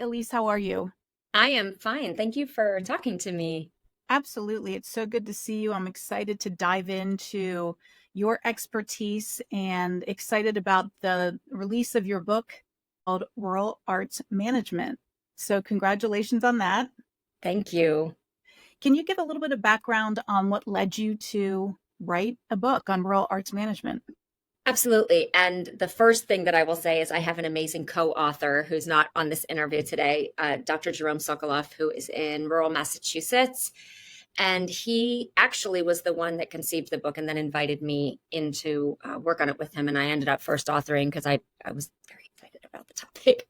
Elise, how are you? I am fine. Thank you for talking to me. Absolutely. It's so good to see you. I'm excited to dive into your expertise and excited about the release of your book called Rural Arts Management. So, congratulations on that. Thank you. Can you give a little bit of background on what led you to write a book on rural arts management? Absolutely. And the first thing that I will say is I have an amazing co-author who's not on this interview today, Dr. Jerome Sokoloff, who is in rural Massachusetts. And he actually was the one that conceived the book and then invited me into work on it with him. And I ended up first authoring because I was very excited about the topic.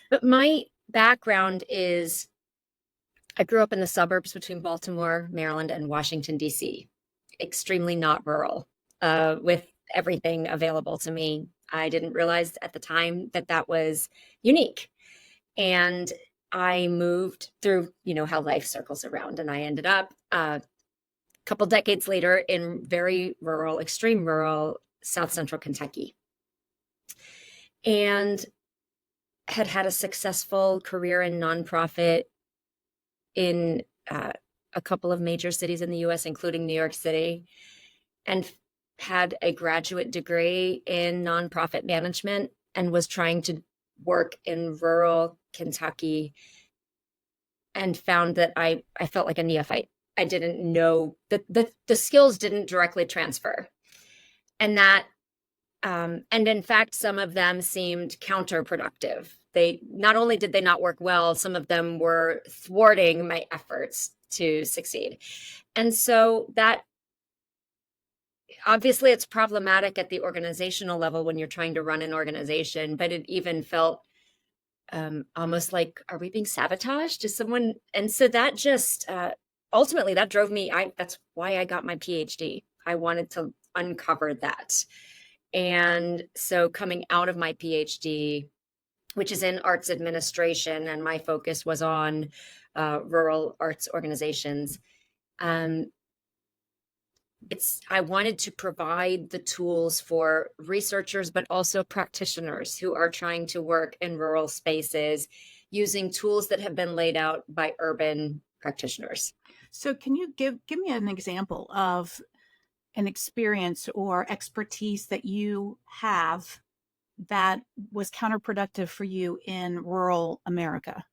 But my background is I grew up in the suburbs between Baltimore, Maryland, and Washington, D.C., extremely not rural, with everything available to me. I didn't realize at the time that that was unique. And I moved through, how life circles around, and I ended up a couple decades later in very rural, extreme rural South Central Kentucky, and had a successful career in nonprofit in a couple of major cities in the US, including New York City, and had a graduate degree in nonprofit management and was trying to work in rural Kentucky and found that I felt like a neophyte. I didn't know that the skills didn't directly transfer. And that and in fact, some of them seemed counterproductive. They not only did they not work well, some of them were thwarting my efforts to succeed. And so that obviously it's problematic at the organizational level when you're trying to run an organization, but it even felt almost like, are we being sabotaged? Is someone? And so that just ultimately that drove me. That's why I got my PhD. I wanted to uncover that. And so coming out of my PhD, which is in arts administration, and my focus was on rural arts organizations. Um, I wanted to provide the tools for researchers, but also practitioners who are trying to work in rural spaces using tools that have been laid out by urban practitioners. So, can you give me an example of an experience or expertise that you have that was counterproductive for you in rural America?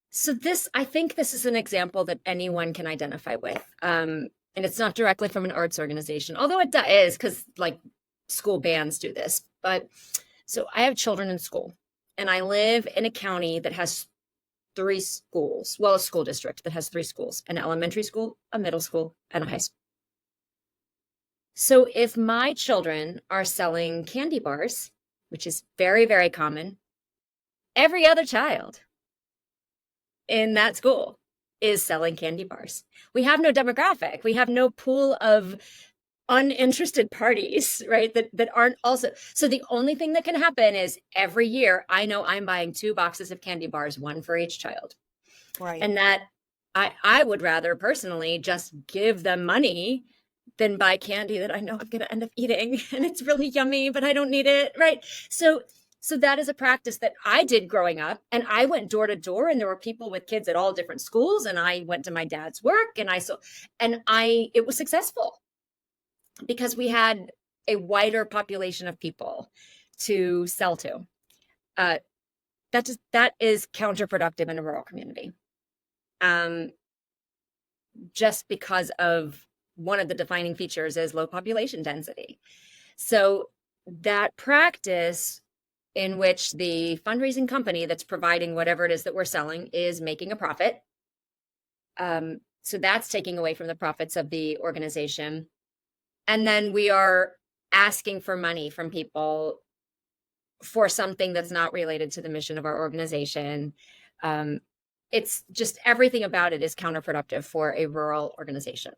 So I think this is an example that anyone can identify with. And it's not directly from an arts organization, although it is because like school bands do this. But so I have children in school, and I live in a county that has three schools. Well, a school district that has three schools: an elementary school, a middle school, and a high school. So if my children are selling candy bars, which is very, very common, every other child in that school is selling candy bars. We have no demographic. We have no pool of uninterested parties, right? That aren't also. So the only thing that can happen is every year I know I'm buying two boxes of candy bars, one for each child. Right. And that I would rather personally just give them money than buy candy that I know I'm going to end up eating and it's really yummy, but I don't need it, right? So that is a practice that I did growing up, and I went door to door, and there were people with kids at all different schools, and I went to my dad's work, and it was successful because we had a wider population of people to sell to. Uh, that is counterproductive in a rural community, um, just because of one of the defining features is low population density. So that practice in which the fundraising company that's providing whatever it is that we're selling is making a profit. So that's taking away from the profits of the organization. And then we are asking for money from people for something that's not related to the mission of our organization. It's just everything about it is counterproductive for a rural organization.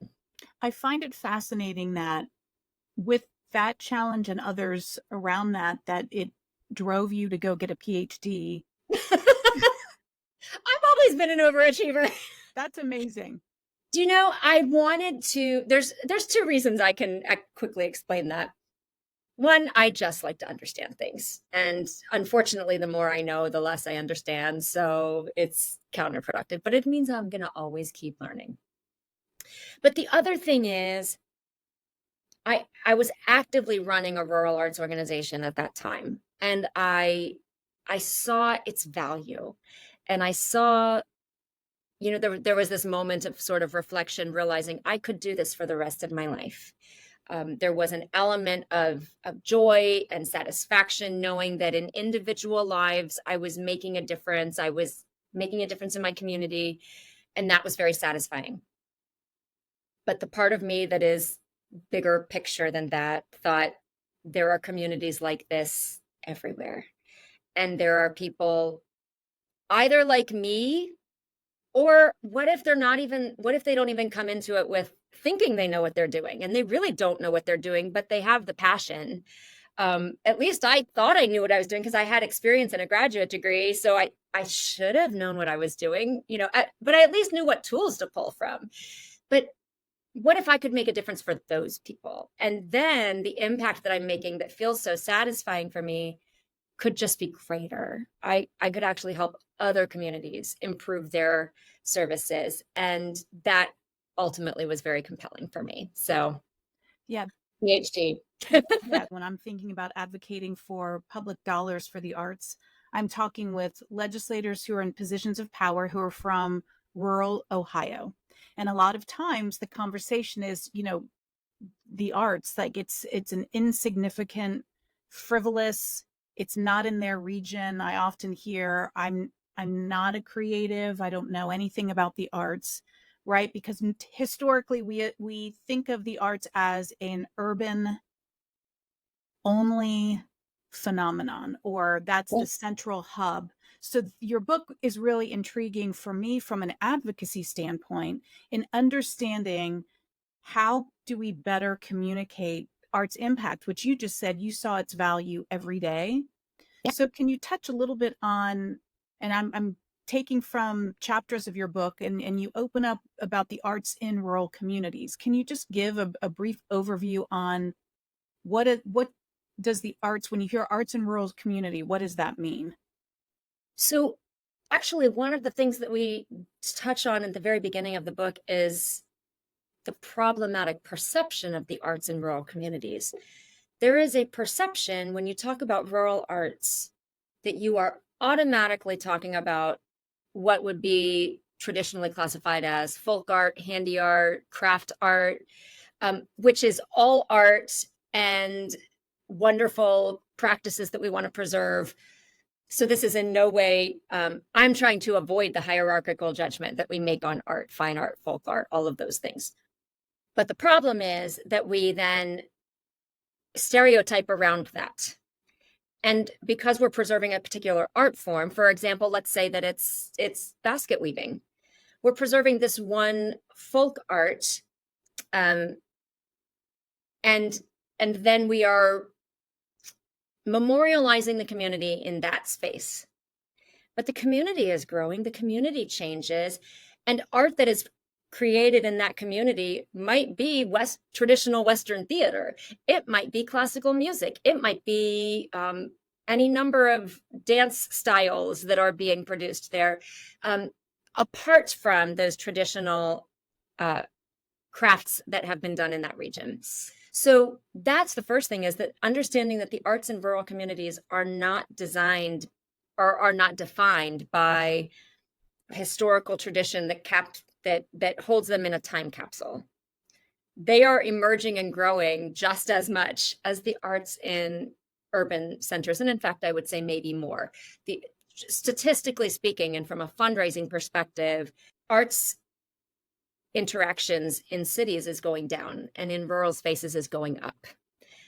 I find it fascinating that with that challenge and others around that it drove you to go get a PhD. I've always been an overachiever. That's amazing. Do you know, I wanted to, there's two reasons I can quickly explain that. One, I just like to understand things. And unfortunately, the more I know, the less I understand. So it's counterproductive, but it means I'm going to always keep learning. But the other thing is, I was actively running a rural arts organization at that time, and I saw its value, and I saw, there was this moment of sort of reflection, realizing I could do this for the rest of my life. There was an element of joy and satisfaction, knowing that in individual lives, I was making a difference. I was making a difference in my community, and that was very satisfying. But the part of me that is bigger picture than that thought, there are communities like this everywhere. And there are people either like me, or what if they don't even come into it with thinking they know what they're doing, and they really don't know what they're doing, but they have the passion. At least I thought I knew what I was doing because I had experience in a graduate degree. So I should have known what I was doing, but I at least knew what tools to pull from. But what if I could make a difference for those people? And then the impact that I'm making that feels so satisfying for me could just be greater. I could actually help other communities improve their services. And that ultimately was very compelling for me. So, Yeah. PhD. Yeah. When I'm thinking about advocating for public dollars for the arts, I'm talking with legislators who are in positions of power who are from rural Ohio. And a lot of times the conversation is, the arts, like it's an insignificant, frivolous, it's not in their region. I often hear, I'm not a creative, I don't know anything about the arts, right? Because historically we think of the arts as an urban only phenomenon, or that's the Yes. central hub. So your book is really intriguing for me from an advocacy standpoint in understanding how do we better communicate art's impact, which you just said you saw its value every day. Yeah. So can you touch a little bit on, and I'm taking from chapters of your book, and you open up about the arts in rural communities. Can you just give a brief overview on what does the arts, when you hear arts in rural community, what does that mean? So, actually, one of the things that we touch on at the very beginning of the book is the problematic perception of the arts in rural communities. There is a perception when you talk about rural arts that you are automatically talking about what would be traditionally classified as folk art, handy art, craft art, which is all art and wonderful practices that we want to preserve. So this is in no way, I'm trying to avoid the hierarchical judgment that we make on art, fine art, folk art, all of those things. But the problem is that we then stereotype around that. And because we're preserving a particular art form, for example, let's say that it's basket weaving. We're preserving this one folk art, um, and then we are memorializing the community in that space. But the community is growing, the community changes, and art that is created in that community might be traditional Western theater. It might be classical music. It might be any number of dance styles that are being produced there, apart from those traditional crafts that have been done in that region. So that's the first thing, is that understanding that the arts in rural communities are not designed or are not defined by historical tradition that holds them in a time capsule. They are emerging and growing just as much as the arts in urban centers. And in fact, I would say maybe more. Statistically speaking, and from a fundraising perspective, arts interactions in cities is going down, and in rural spaces is going up.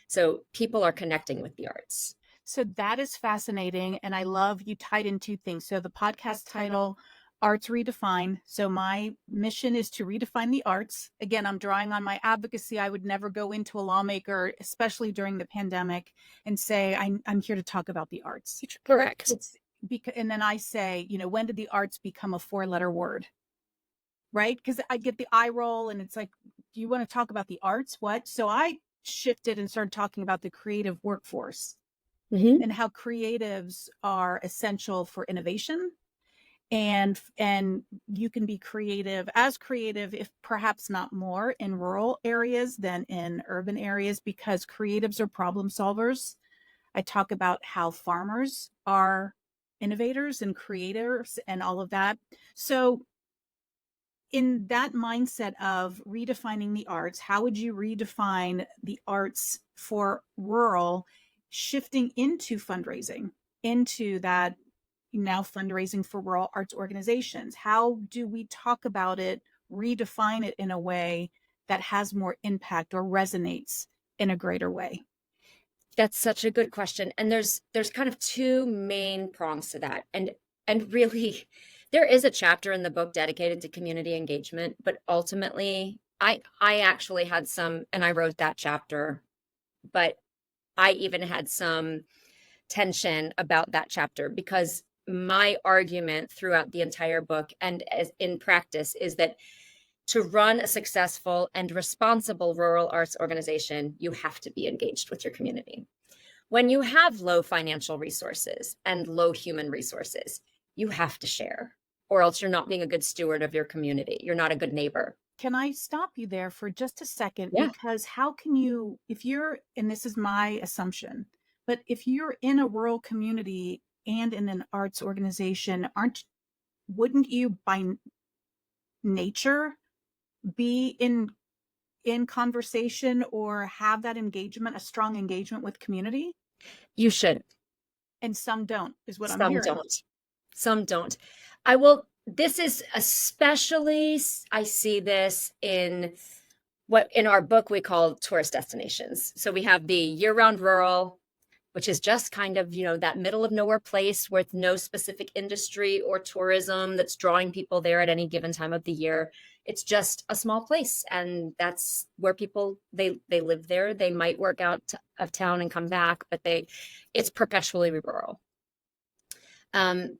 So people are connecting with the arts. So that is fascinating. And I love you tied in two things. So the podcast title, Arts Redefined. So my mission is to redefine the arts. Again, I'm drawing on my advocacy. I would never go into a lawmaker, especially during the pandemic, and say, I'm here to talk about the arts. Correct. And then I say, when did the arts become a 4-letter word? Right? Because I get the eye roll and it's like, do you want to talk about the arts? What? So I shifted and started talking about the creative workforce Hmm. and how creatives are essential for innovation. And you can be creative, if perhaps not more, in rural areas than in urban areas, because creatives are problem solvers. I talk about how farmers are innovators and creators and all of that. So in that mindset of redefining the arts, how would you redefine the arts for rural, shifting into fundraising, into that now fundraising for rural arts organizations? How do we talk about it, redefine it in a way that has more impact or resonates in a greater way? That's such a good question. And there's kind of two main prongs to that. And really there is a chapter in the book dedicated to community engagement, but ultimately I actually had some, and I wrote that chapter, but I even had some tension about that chapter because my argument throughout the entire book and as in practice is that to run a successful and responsible rural arts organization, you have to be engaged with your community. When you have low financial resources and low human resources, you have to share, or else you're not being a good steward of your community. You're not a good neighbor. Can I stop you there for just a second? Yeah. Because how can you, if you're, and this is my assumption, but if you're in a rural community and in an arts organization, wouldn't you by nature be in conversation or have that engagement, a strong engagement with community? You should. And some don't, is what I'm Some hearing. don't. Some don't. I will, this is especially, I see this in what in our book we call tourist destinations. So we have the year-round rural, which is just kind of, that middle of nowhere place with no specific industry or tourism that's drawing people there at any given time of the year. It's just a small place, and that's where people they live there. They might work out of town and come back, but it's perpetually rural. Um,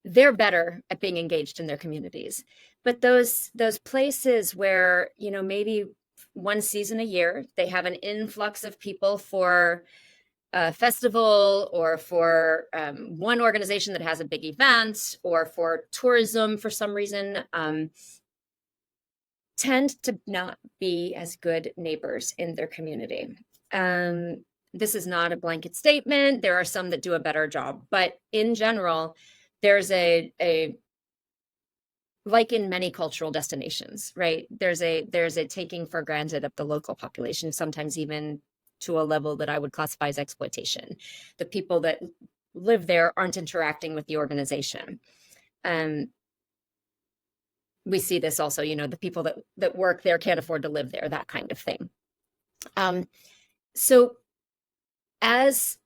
they're better at being engaged in their communities. But those places where, maybe one season a year, they have an influx of people for a festival or for one organization that has a big event or for tourism for some reason, tend to not be as good neighbors in their community. This is not a blanket statement. There are some that do a better job, but in general, there's a like in many cultural destinations, right? There's a taking for granted of the local population, sometimes even to a level that I would classify as exploitation. The people that live there aren't interacting with the organization. Um, we see this also, the people that work there can't afford to live there, that kind of thing. So as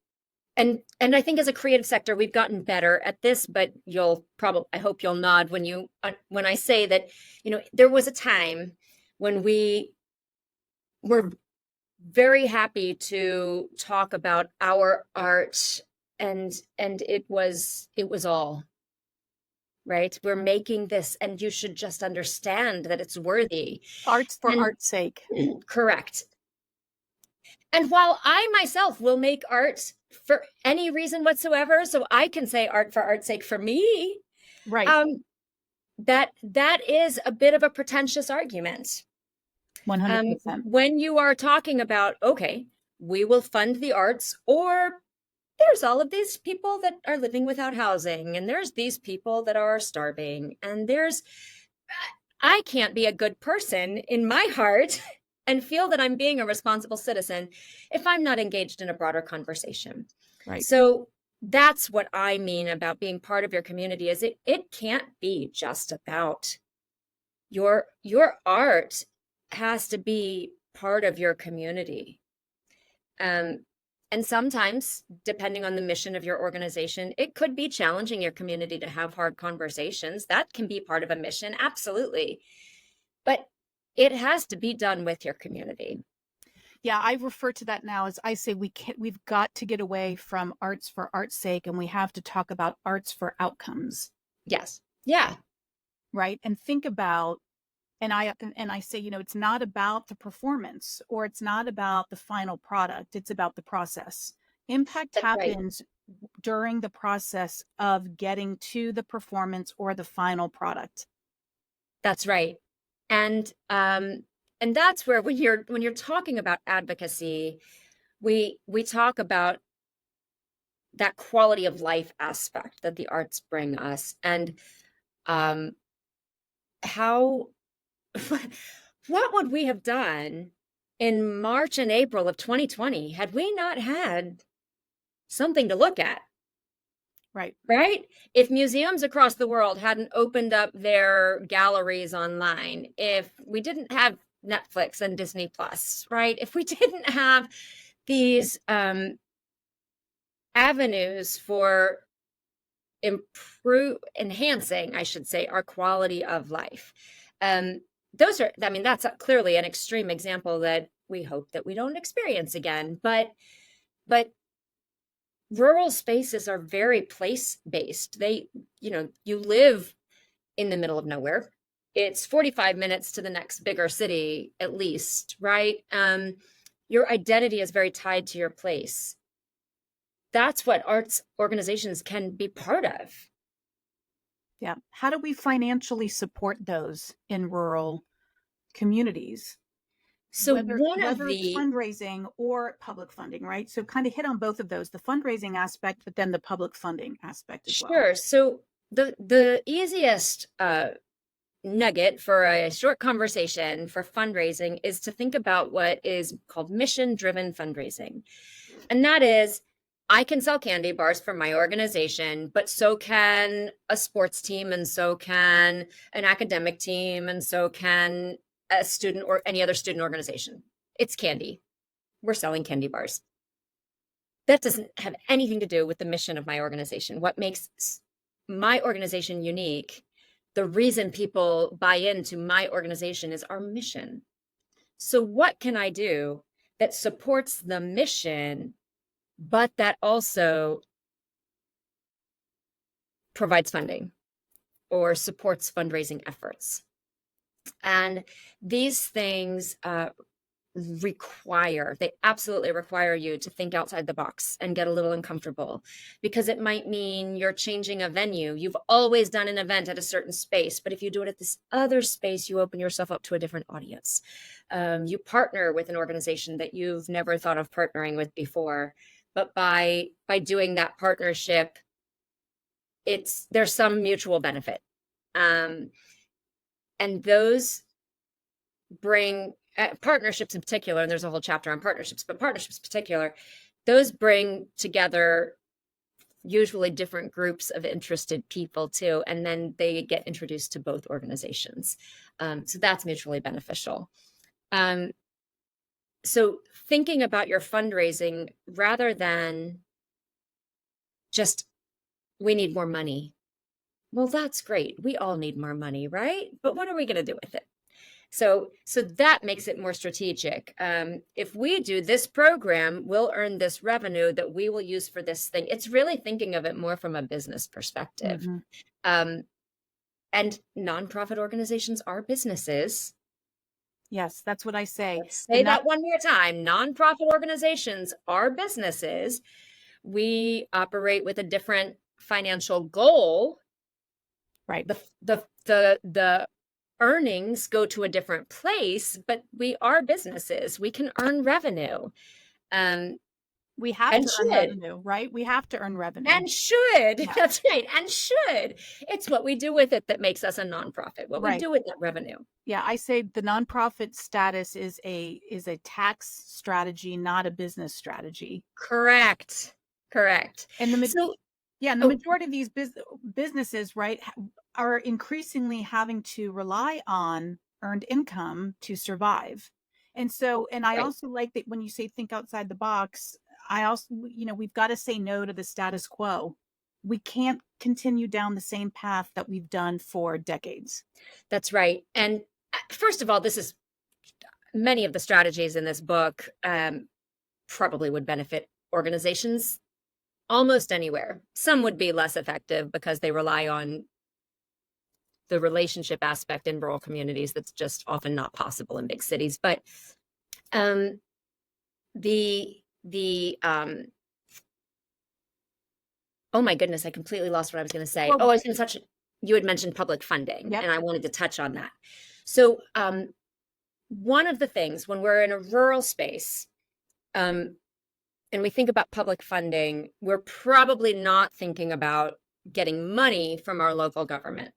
and I think as a creative sector, we've gotten better at this, but I hope you'll nod when I say that, there was a time when we were very happy to talk about our art, and it was all right. We're making this, and you should just understand that it's worthy. Arts for And art's sake. correct. And while I myself will make art for any reason whatsoever, so I can say art for art's sake for me, Right. um, that is a bit of a pretentious argument. 100%. When you are talking about, okay, we will fund the arts, or there's all of these people that are living without housing, and there's these people that are starving, and I can't be a good person in my heart and feel that I'm being a responsible citizen if I'm not engaged in a broader conversation. Right. So that's what I mean about being part of your community is it can't be just about your art has to be part of your community. Um, and sometimes, depending on the mission of your organization, it could be challenging your community to have hard conversations. That can be part of a mission, absolutely. But it has to be done with your community. Yeah, I refer to that now as I say we've got to get away from arts for art's sake, and we have to talk about arts for outcomes, Yes. Yeah. right? And think about And I say, it's not about the performance, or it's not about the final product. It's about the process. Impact That's right. happens during the process of getting to the performance or the final product. That's right. And that's where when you're talking about advocacy, we talk about that quality of life aspect that the arts bring us, and um how what would we have done in March and April of 2020 had we not had something to look at? Right. Right? If museums across the world hadn't opened up their galleries online, if we didn't have Netflix and Disney Plus, right? If we didn't have these avenues for enhancing, I should say, our quality of life. That's clearly an extreme example that we hope that we don't experience again. But rural spaces are very place based. You live in the middle of nowhere. It's 45 minutes to the next bigger city, at least, right? Your identity is very tied to your place. That's what arts organizations can be part of. Yeah. How do we financially support those in rural communities? So Whether it's fundraising or public funding, right? So kind of hit on both of those, the fundraising aspect, but then the public funding aspect as well. sure. So the easiest nugget for a short conversation for fundraising is to think about what is called mission driven fundraising. And that is, I can sell candy bars for my organization, but so can a sports team, and so can an academic team, and so can a student or any other student organization. It's candy. We're selling candy bars. That doesn't have anything to do with the mission of my organization. What makes my organization unique, the reason people buy into my organization, is our mission. So what can I do that supports the mission, but that also provides funding or supports fundraising efforts? And these things they absolutely require you to think outside the box and get a little uncomfortable, because it might mean you're changing a venue. You've always done an event at a certain space, but if you do it at this other space, you open yourself up to a different audience. You partner with an organization that you've never thought of partnering with before, but by doing that partnership, there's some mutual benefit. And those bring partnerships in particular, and there's a whole chapter on partnerships, but partnerships in particular, those bring together usually different groups of interested people too, and then they get introduced to both organizations. So that's mutually beneficial. So thinking about your fundraising, rather than just, we need more money. Well, that's great. We all need more money, right? But what are we going to do with it? So that makes it more strategic. If we do this program, we'll earn this revenue that we will use for this thing. It's really thinking of it more from a business perspective. Mm-hmm. And nonprofit organizations are businesses. Yes, that's what I say. Let's say that one more time. Nonprofit organizations are businesses. We operate with a different financial goal. Right. The earnings go to a different place, but we are businesses. We can earn revenue. We have to earn revenue, right? We have to earn revenue. And should. Yeah. That's right. And should. It's what we do with it that makes us a nonprofit, what we do with that revenue. Yeah, I say the nonprofit status is a tax strategy, not a business strategy. Correct. And the majority of these businesses, right, are increasingly having to rely on earned income to survive. And so, I also like that when you say think outside the box, I also, we've got to say no to the status quo. We can't continue down the same path that we've done for decades. That's right. And first of all, many of the strategies in this book probably would benefit organizations almost anywhere. Some would be less effective because they rely on the relationship aspect in rural communities that's just often not possible in big cities. But oh my goodness, I completely lost what I was going to say. Well, I was going to touch, you had mentioned public funding, yep. and I wanted to touch on that. So one of the things when we're in a rural space, and we think about public funding, we're probably not thinking about getting money from our local government.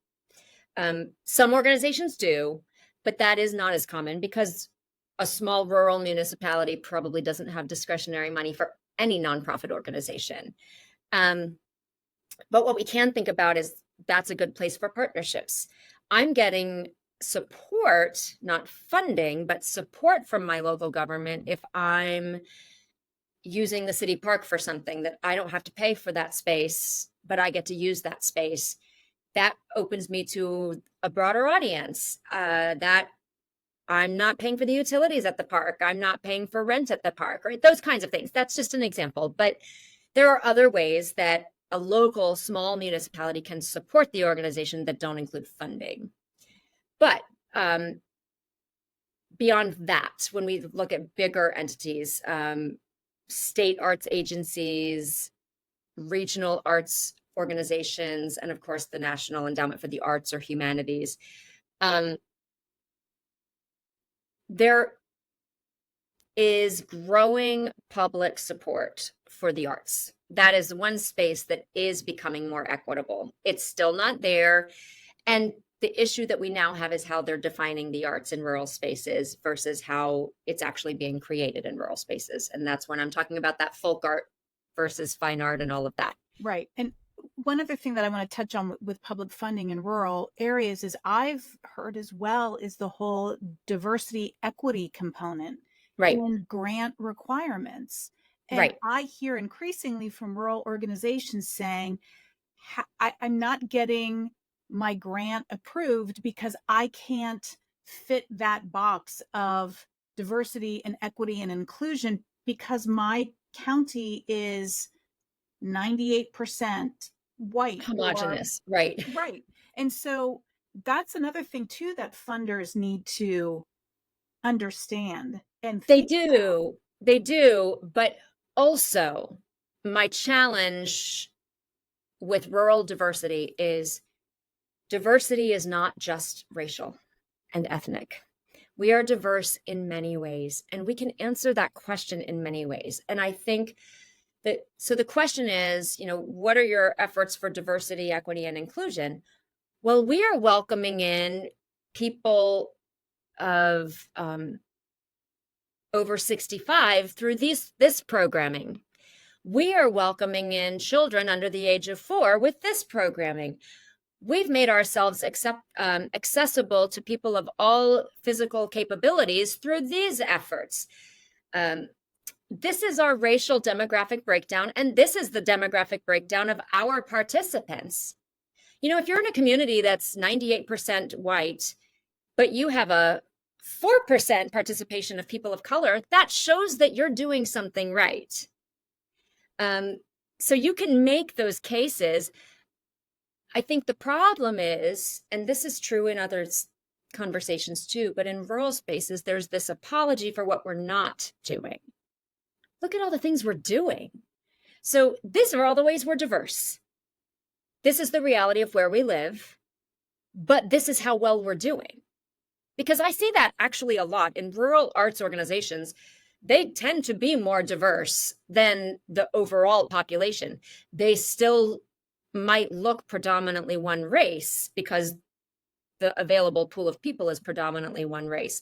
Some organizations do, but that is not as common because a small rural municipality probably doesn't have discretionary money for any nonprofit organization. But what we can think about is that's a good place for partnerships. I'm getting support, not funding, but support from my local government if I'm using the city park for something that I don't have to pay for that space, but I get to use that space. That opens me to a broader audience, that I'm not paying for the utilities at the park. I'm not paying for rent at the park, right? Those kinds of things. That's just an example. But there are other ways that a local small municipality can support the organization that don't include funding. But beyond that, when we look at bigger entities, state arts agencies, regional arts organizations, and of course the National Endowment for the Arts or Humanities, there is growing public support for the arts. That is one space that is becoming more equitable. It's still not there. And the issue that we now have is how they're defining the arts in rural spaces versus how it's actually being created in rural spaces. And that's when I'm talking about that folk art versus fine art and all of that. Right. And one other thing that I want to touch on with public funding in rural areas is I've heard as well is the whole diversity equity component Right. in grant requirements. And Right. I hear increasingly from rural organizations saying, I'm not getting my grant approved because I can't fit that box of diversity and equity and inclusion because my county is 98% white. Homogenous. Right. Right. And so that's another thing too that funders need to understand and They think about. do. They do. But also, my challenge with rural diversity is not just racial and ethnic. We are diverse in many ways, and we can answer that question in many ways. And I think that, so the question is, what are your efforts for diversity, equity, and inclusion? Well, we are welcoming in people of over 65 through this programming. We are welcoming in children under the age of 4 with this programming. We've made ourselves accessible to people of all physical capabilities through these efforts. This is our racial demographic breakdown, and this is the demographic breakdown of our participants. If you're in a community that's 98% white, but you have a 4% participation of people of color, that shows that you're doing something right. So you can make those cases. I think the problem is, and this is true in other conversations too, but in rural spaces, there's this apology for what we're not doing. Look at all the things we're doing. So these are all the ways we're diverse. This is the reality of where we live, but this is how well we're doing. Because I see that actually a lot in rural arts organizations. They tend to be more diverse than the overall population. They still might look predominantly one race because the available pool of people is predominantly one race,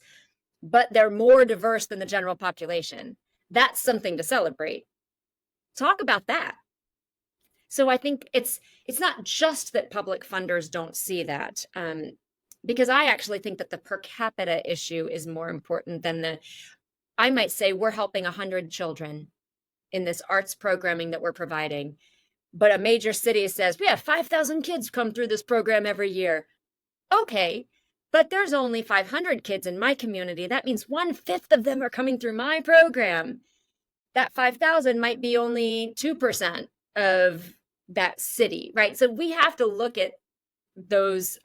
but they're more diverse than the general population. That's something to celebrate. Talk about that. So I think it's not just that public funders don't see that, because I actually think that the per capita issue is more important than I might say we're helping 100 children in this arts programming that we're providing, but a major city says we have 5,000 kids come through this program every year. Okay, but there's only 500 kids in my community. That means 1/5 of them are coming through my program. That 5,000 might be only 2% of that city, right? So we have to look at those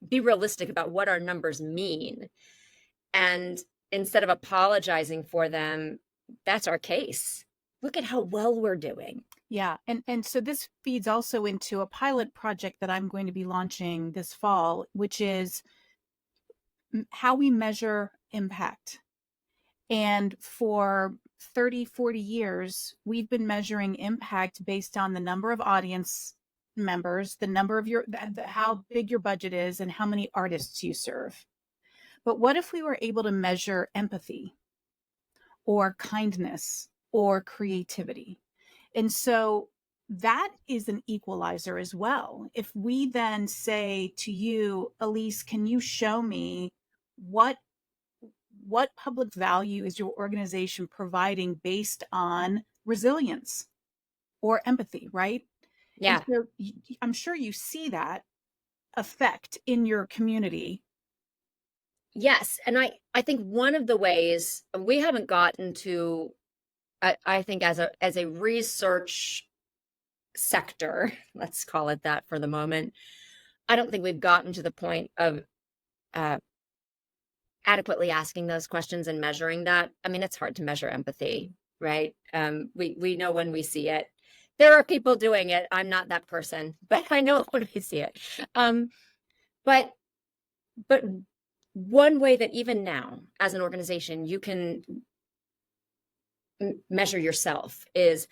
be realistic about what our numbers mean. And instead of apologizing for them, that's our case. Look at how well we're doing. Yeah. And so this feeds also into a pilot project that I'm going to be launching this fall, which is how we measure impact. And for 30, 40 years, we've been measuring impact based on the number of audience members, the number of how big your budget is, and how many artists you serve. But what if we were able to measure empathy or kindness or creativity? And so that is an equalizer as well. If we then say to you, Elise, can you show me what public value is your organization providing based on resilience or empathy, right? And Yeah. so I'm sure you see that effect in your community. Yes. And I think one of the ways we haven't gotten to, I think as a research sector, let's call it that for the moment, I don't think we've gotten to the point of uh, adequately asking those questions and measuring that. I mean, it's hard to measure empathy, right? We know when we see it. There are people doing it. I'm not that person, but I know when we see it. But but one way that even now, as an organization, you can measure yourself is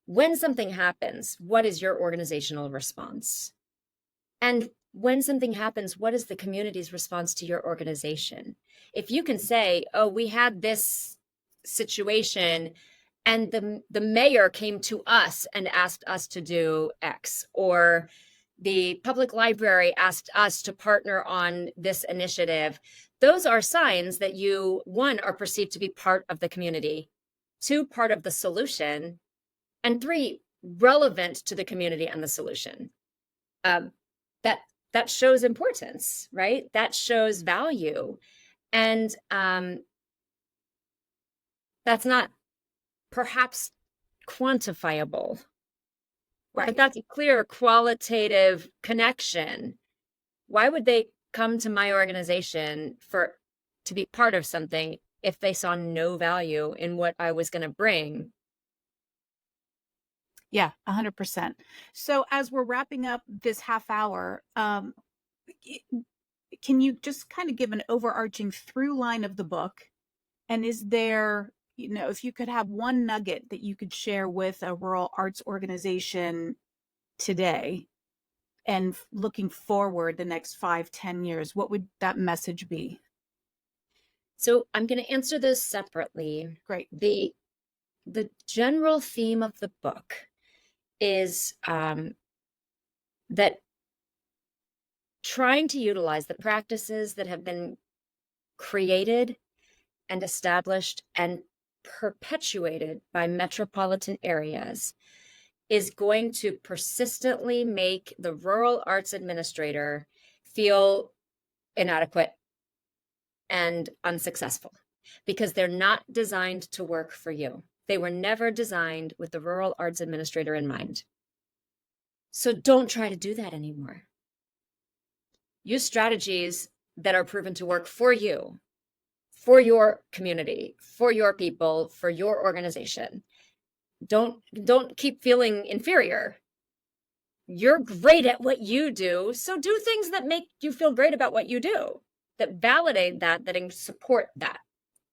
when something happens, what is your organizational response? And when something happens, what is the community's response to your organization? If you can say, oh, we had this situation and the mayor came to us and asked us to do X, or the public library asked us to partner on this initiative, those are signs that you, one, are perceived to be part of the community, two, part of the solution, and three, relevant to the community and the solution. That that shows importance, right? That shows value, and that's not perhaps quantifiable, but Right. that's a clear qualitative connection. Why would they come to my organization to be part of something if they saw no value in what I was going to bring? Yeah, 100%. So as we're wrapping up this half hour, can you just kind of give an overarching through line of the book? And is there, if you could have one nugget that you could share with a rural arts organization today and looking forward the next 5, 10 years, what would that message be? So I'm going to answer those separately. Great. The general theme of the book is that trying to utilize the practices that have been created and established and perpetuated by metropolitan areas is going to persistently make the rural arts administrator feel inadequate and unsuccessful because they're not designed to work for you. They were never designed with the rural arts administrator in mind. So don't try to do that anymore. Use strategies that are proven to work for you, for your community, for your people, for your organization. Don't keep feeling inferior. You're great at what you do, so do things that make you feel great about what you do, that validate that support that.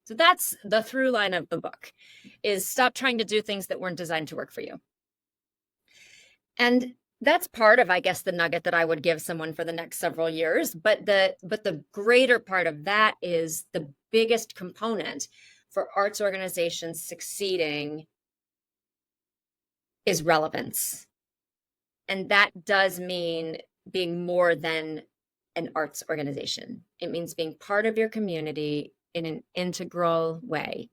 So that's the through line of the book, is stop trying to do things that weren't designed to work for you. And that's part of, I guess, the nugget that I would give someone for the next several years. But the greater part of that is the biggest component for arts organizations succeeding is relevance. And that does mean being more than an arts organization. It means being part of your community in an integral way.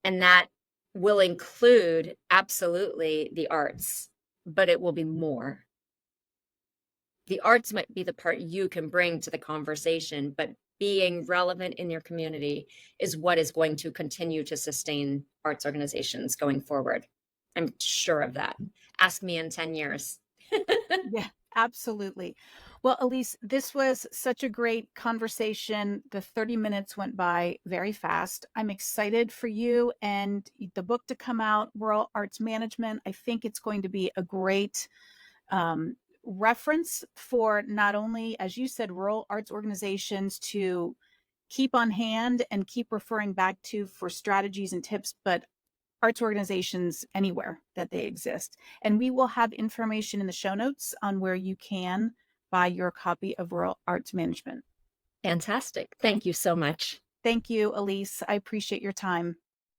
And that will include absolutely the arts, but it will be more. The arts might be the part you can bring to the conversation, but being relevant in your community is what is going to continue to sustain arts organizations going forward. I'm sure of that. Ask me in 10 years. Yeah, absolutely. Well, Elise, this was such a great conversation. The 30 minutes went by very fast. I'm excited for you and the book to come out, Rural Arts Management. I think it's going to be a great um, reference for not only, as you said, rural arts organizations to keep on hand and keep referring back to for strategies and tips, but arts organizations anywhere that they exist. And we will have information in the show notes on where you can buy your copy of Rural Arts Management. Fantastic. Thank you so much. Thank you, Elise. I appreciate your time.